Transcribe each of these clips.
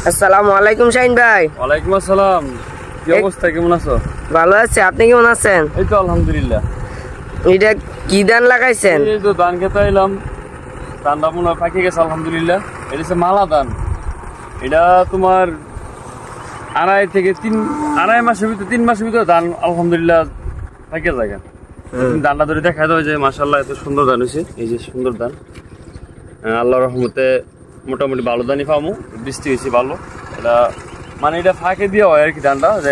আসসালামু আলাইকুম শাহিন ভাই। ওয়ালাইকুম আসসালাম। কি অবস্থা, কেমন আছো? ভালো আছি, আপনি কেমন আছেন? এই তো আলহামদুলিল্লাহ। এটা কি ধান লাগাইছেন? এই তো ধান খেতে এলাম, ধানটা মনে হয় পাকে গেছে আলহামদুলিল্লাহ। এটা হচ্ছে মালা ধান। এটা তোমার আড়াই মাসের ভিতরে 3 মাসের ভিতরে ধান আলহামদুলিল্লাহ পাকে যায়। ধানটা ধরে দেখা দেওয়া যায়, মাশাআল্লাহ এত সুন্দর ধান হয়েছে। এই যে সুন্দর ধান, আল্লাহর রহমতে মোটামুটি ভালো ধানই পাবো। বৃষ্টি হয়েছে ভালো। এটা মানে এটা ফাঁকে দিয়ে হয় আর কি। ধানটা যে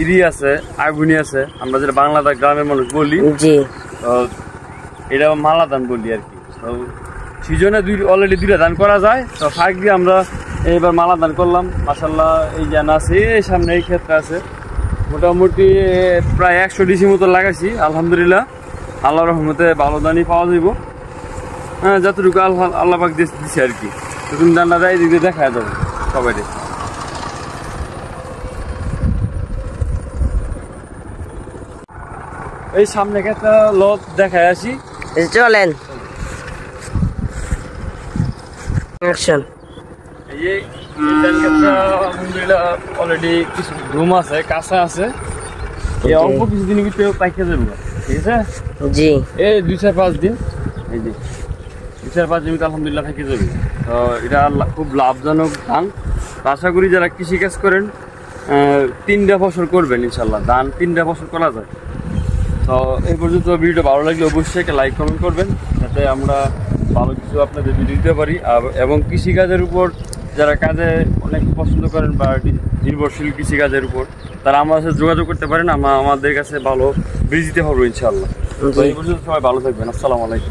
ইরি আছে, আগুনি আছে, আমরা যেটা বাংলাদেশ গ্রামের মানুষ বলি, এটা মালা ধান বলি আর কি। তো সিজনে অলরেডি 2টা ধান করা যায়। তো ফাঁক দিয়ে আমরা এবার মালা ধান করলাম। মাশাআল্লাহ এই যে আছে সামনে এই ক্ষেত্রে আছে মোটামুটি প্রায় 100 ডিসি মতো লাগাইছি আলহামদুলিল্লাহ। আল্লাহর রহমতে ভালো ধানই পাওয়া যাইব। হ্যাঁ, যতটুকু আল্লাহ পাক দিচ্ছে আর কি। তো তুমি ধানটা যাই দিকে দেখা যাবে সবাই। এই সামনে একটা লট দেখায় আসি, চলেন। আলহামদুলিল্লাহ অলরেডি কিছু রুম আছে, কাঁচা আছে। এই অল্প কিছুদিনের ভিতরে পাইকে যাবো, ঠিক আছে? জি, এই 2-4-5 দিন, এই যে 2-4-5 দিন আলহামদুলিল্লাহ পাইকে যাবে। তো এটা খুব লাভজনক ধান। আশা করি যারা কৃষিকাজ করেন 3টা ফসল করবেন ইনশাল্লাহ। ধান 3টা ফসল করা যায়। তো এই পর্যন্ত ভিডিওটা ভালো লাগলে অবশ্যই একটা লাইক কমেন্ট করবেন, যাতে আমরা ভালো কিছু আপনাদের ভিডিও দিতে পারি। এবং কৃষিকাজের উপর যারা কাজে অনেক পছন্দ করেন বা নির্ভরশীল কৃষিকাজের উপর, তারা আমাদের সাথে যোগাযোগ করতে পারেন। আমরা আমাদের কাছে ভালো বীজ দিতে পারবো ইনশাআল্লাহ। তো এই পর্যন্ত সবাই ভালো থাকবেন। আসসালামু আলাইকুম।